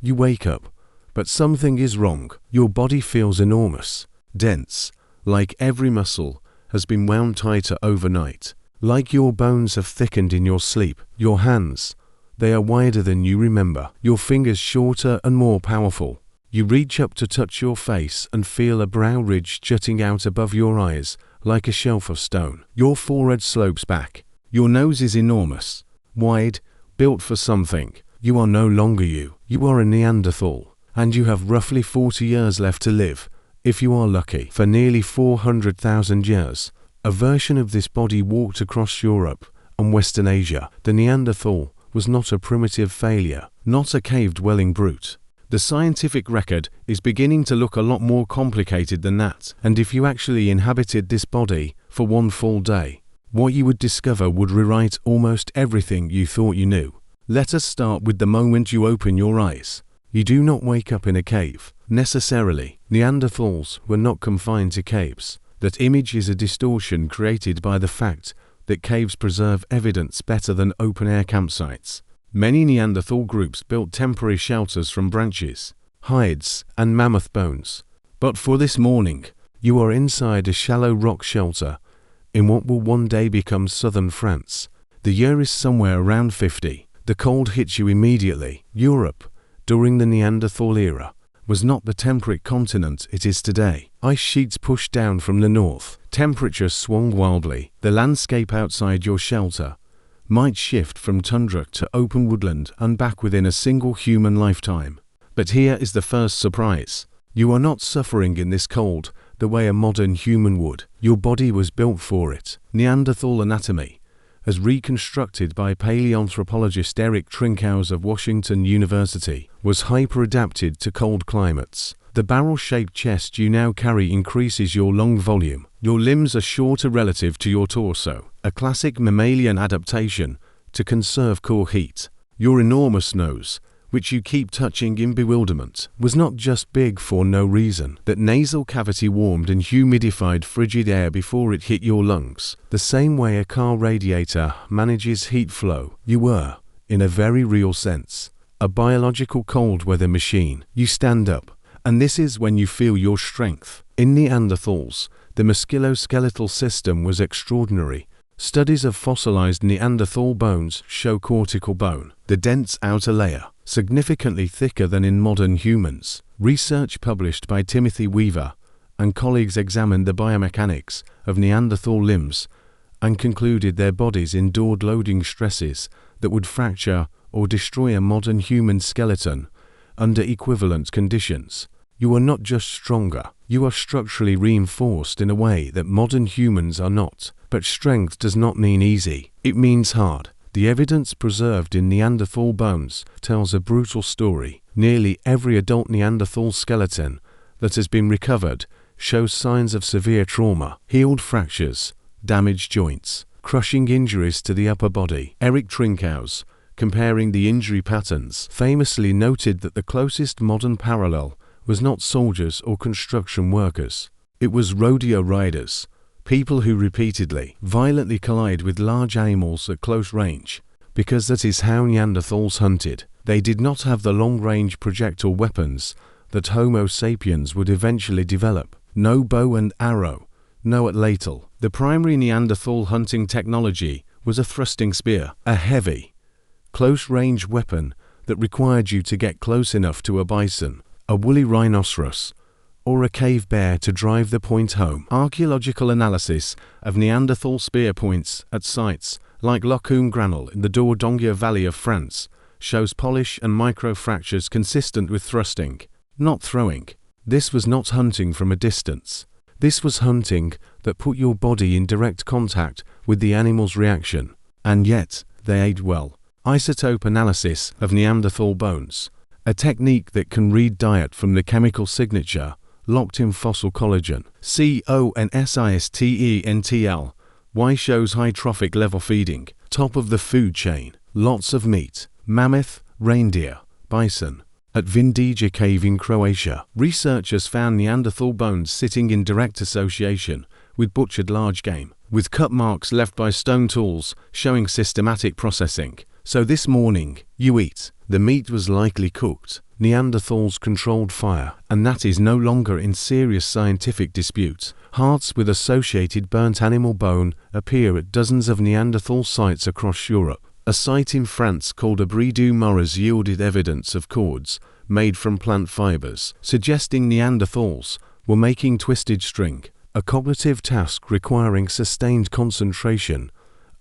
You wake up, but something is wrong. Your body feels enormous, dense, like every muscle has been wound tighter overnight, like your bones have thickened in your sleep. Your hands, they are wider than you remember, your fingers shorter and more powerful. You reach up to touch your face and feel a brow ridge jutting out above your eyes like a shelf of stone. Your forehead slopes back. Your nose is enormous, wide, built for something. You are no longer you. You are a Neanderthal, and you have roughly 40 years left to live, if you are lucky. For nearly 400,000 years, a version of this body walked across Europe and Western Asia. The Neanderthal was not a primitive failure, not a cave-dwelling brute. The scientific record is beginning to look a lot more complicated than that, and if you actually inhabited this body for one full day, what you would discover would rewrite almost everything you thought you knew. Let us start with the moment you open your eyes. You do not wake up in a cave, necessarily. Neanderthals were not confined to caves. That image is a distortion created by the fact that caves preserve evidence better than open-air campsites. Many Neanderthal groups built temporary shelters from branches, hides, and mammoth bones. But for this morning, you are inside a shallow rock shelter in what will one day become southern France. The year is somewhere around 50. The cold hits you immediately. Europe, during the Neanderthal era, was not the temperate continent it is today. Ice sheets pushed down from the north. Temperatures swung wildly. The landscape outside your shelter might shift from tundra to open woodland and back within a single human lifetime. But here is the first surprise. You are not suffering in this cold the way a modern human would. Your body was built for it. Neanderthal anatomy, as reconstructed by paleoanthropologist Eric Trinkhaus of Washington University, was hyper-adapted to cold climates. The barrel-shaped chest you now carry increases your lung volume. Your limbs are shorter relative to your torso, a classic mammalian adaptation to conserve core heat. Your enormous nose, which you keep touching in bewilderment, was not just big for no reason. That nasal cavity warmed and humidified frigid air before it hit your lungs, the same way a car radiator manages heat flow. You were, in a very real sense, a biological cold weather machine. You stand up, and this is when you feel your strength. In Neanderthals, the musculoskeletal system was extraordinary. Studies of fossilized Neanderthal bones show cortical bone, the dense outer layer, significantly thicker than in modern humans. Research published by Timothy Weaver and colleagues examined the biomechanics of Neanderthal limbs and concluded their bodies endured loading stresses that would fracture or destroy a modern human skeleton under equivalent conditions. You are not just stronger, you are structurally reinforced in a way that modern humans are not. But strength does not mean easy, it means hard. The evidence preserved in Neanderthal bones tells a brutal story. Nearly every adult Neanderthal skeleton that has been recovered shows signs of severe trauma, healed fractures, damaged joints, crushing injuries to the upper body. Eric Trinkhaus, comparing the injury patterns, famously noted that the closest modern parallel was not soldiers or construction workers. It was rodeo riders, people who repeatedly, violently collide with large animals at close range, because that is how Neanderthals hunted. They did not have the long-range projectile weapons that Homo sapiens would eventually develop. No bow and arrow, no atlatl. The primary Neanderthal hunting technology was a thrusting spear, a heavy, close-range weapon that required you to get close enough to a bison, a woolly rhinoceros, or a cave bear to drive the point home. Archaeological analysis of Neanderthal spear points at sites like Lochum Granel in the Dordogne Valley of France shows polish and microfractures consistent with thrusting, not throwing. This was not hunting from a distance. This was hunting that put your body in direct contact with the animal's reaction. And yet, they ate well. Isotope analysis of Neanderthal bones, a technique that can read diet from the chemical signature locked in fossil collagen. CONSISTENTL. Y shows high trophic level feeding, top of the food chain, lots of meat, mammoth, reindeer, bison. At Vindija Cave in Croatia, researchers found Neanderthal bones sitting in direct association with butchered large game, with cut marks left by stone tools showing systematic processing. So this morning, you eat. The meat was likely cooked, Neanderthals controlled fire, and that is no longer in serious scientific dispute. Hearts with associated burnt animal bone appear at dozens of Neanderthal sites across Europe. A site in France called Abri du Marais yielded evidence of cords made from plant fibers, suggesting Neanderthals were making twisted string, a cognitive task requiring sustained concentration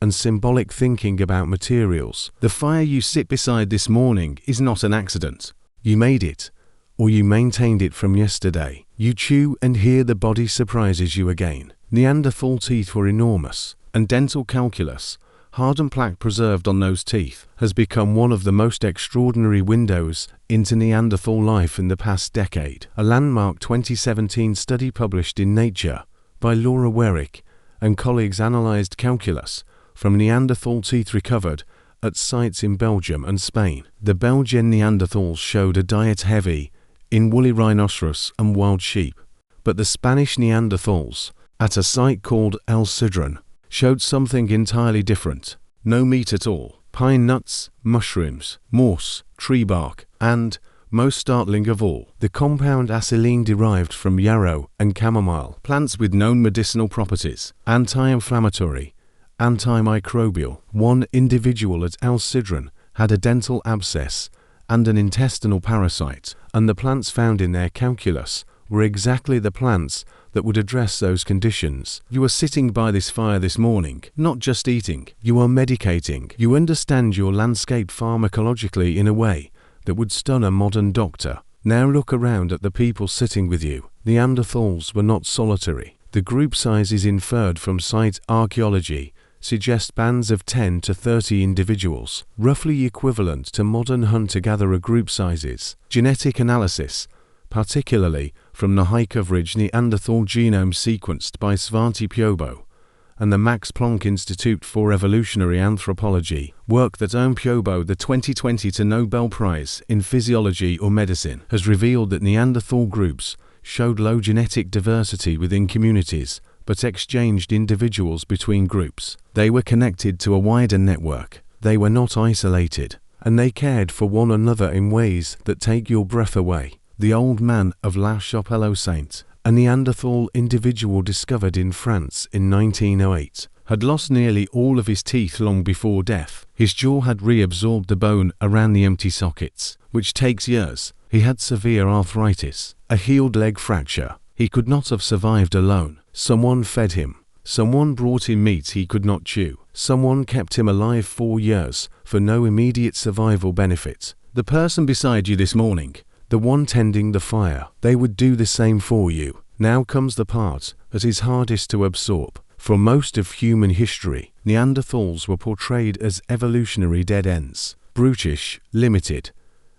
and symbolic thinking about materials. The fire you sit beside this morning is not an accident. You made it, or you maintained it from yesterday. You chew and hear the body surprises you again. Neanderthal teeth were enormous, and dental calculus, hardened plaque preserved on those teeth, has become one of the most extraordinary windows into Neanderthal life in the past decade. A landmark 2017 study published in Nature by Laura Werrick and colleagues analyzed calculus from Neanderthal teeth recovered at sites in Belgium and Spain. The Belgian Neanderthals showed a diet heavy in woolly rhinoceros and wild sheep, but the Spanish Neanderthals, at a site called El Sidron, showed something entirely different. No meat at all. Pine nuts, mushrooms, moss, tree bark, and, most startling of all, the compound acetylene derived from yarrow and chamomile, plants with known medicinal properties, anti-inflammatory, antimicrobial. One individual at El Sidron had a dental abscess and an intestinal parasite, and the plants found in their calculus were exactly the plants that would address those conditions. You are sitting by this fire this morning, not just eating. You are medicating. You understand your landscape pharmacologically in a way that would stun a modern doctor. Now look around at the people sitting with you. Neanderthals were not solitary. The group sizes inferred from site archaeology suggest bands of 10 to 30 individuals, roughly equivalent to modern hunter-gatherer group sizes. Genetic analysis, particularly from the high-coverage Neanderthal genome sequenced by Svante Pääbo and the Max Planck Institute for Evolutionary Anthropology, work that earned Pääbo the 2020 Nobel Prize in Physiology or Medicine, has revealed that Neanderthal groups showed low genetic diversity within communities, but exchanged individuals between groups. They were connected to a wider network. They were not isolated, and they cared for one another in ways that take your breath away. The Old Man of La Chapelle-aux-Saints, a Neanderthal individual discovered in France in 1908, had lost nearly all of his teeth long before death. His jaw had reabsorbed the bone around the empty sockets, which takes years. He had severe arthritis, a healed leg fracture. He could not have survived alone. Someone fed him. Someone brought him meat he could not chew. Someone kept him alive 4 years for no immediate survival benefit. The person beside you this morning, the one tending the fire, they would do the same for you. Now comes the part that is hardest to absorb. For most of human history, Neanderthals were portrayed as evolutionary dead ends, brutish, limited,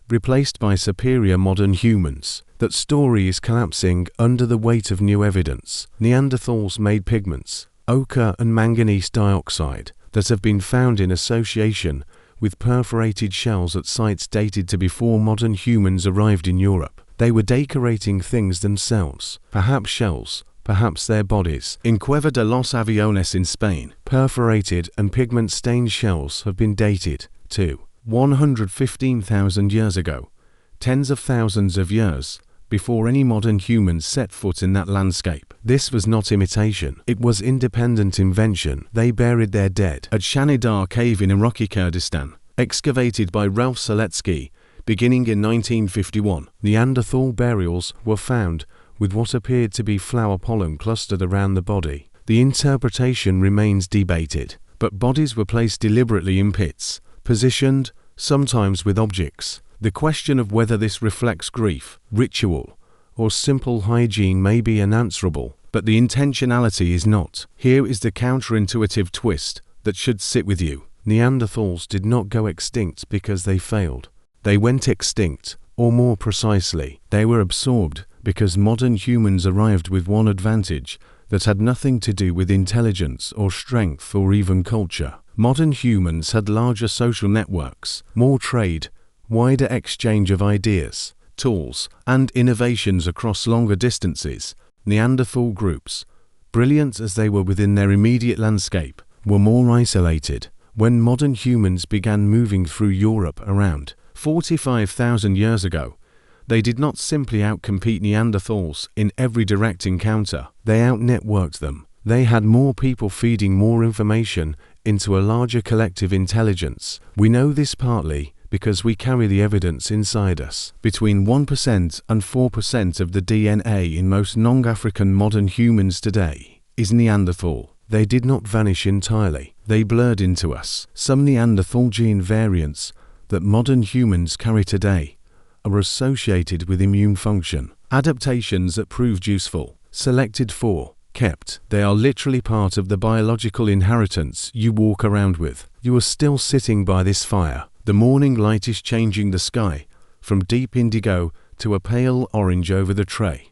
replaced by superior modern humans. That story is collapsing under the weight of new evidence. Neanderthals made pigments, ochre and manganese dioxide, that have been found in association with perforated shells at sites dated to before modern humans arrived in Europe. They were decorating things themselves, perhaps shells, perhaps their bodies. In Cueva de los Aviones in Spain, perforated and pigment-stained shells have been dated to 115,000 years ago, tens of thousands of years before any modern humans set foot in that landscape. This was not imitation. It was independent invention. They buried their dead at Shanidar Cave in Iraqi Kurdistan, excavated by Ralph Seletsky, beginning in 1951. Neanderthal burials were found with what appeared to be flower pollen clustered around the body. The interpretation remains debated, but bodies were placed deliberately in pits, positioned, sometimes with objects. The question of whether this reflects grief, ritual, or simple hygiene may be unanswerable, but the intentionality is not. Here is the counterintuitive twist that should sit with you. Neanderthals did not go extinct because they failed. They went extinct, or more precisely, they were absorbed because modern humans arrived with one advantage that had nothing to do with intelligence or strength or even culture. Modern humans had larger social networks, more trade, wider exchange of ideas, tools, and innovations across longer distances. Neanderthal groups, brilliant as they were within their immediate landscape, were more isolated. When modern humans began moving through Europe around 45,000 years ago, They did not simply outcompete Neanderthals in every direct encounter, they out-networked them. They had more people feeding more information into a larger collective intelligence. We know this partly because we carry the evidence inside us. Between 1% and 4% of the DNA in most non-African modern humans today is Neanderthal. They did not vanish entirely. They blurred into us. Some Neanderthal gene variants that modern humans carry today are associated with immune function, adaptations that proved useful, selected for, kept. They are literally part of the biological inheritance you walk around with. You are still sitting by this fire. The morning light is changing the sky from deep indigo to a pale orange over the tray.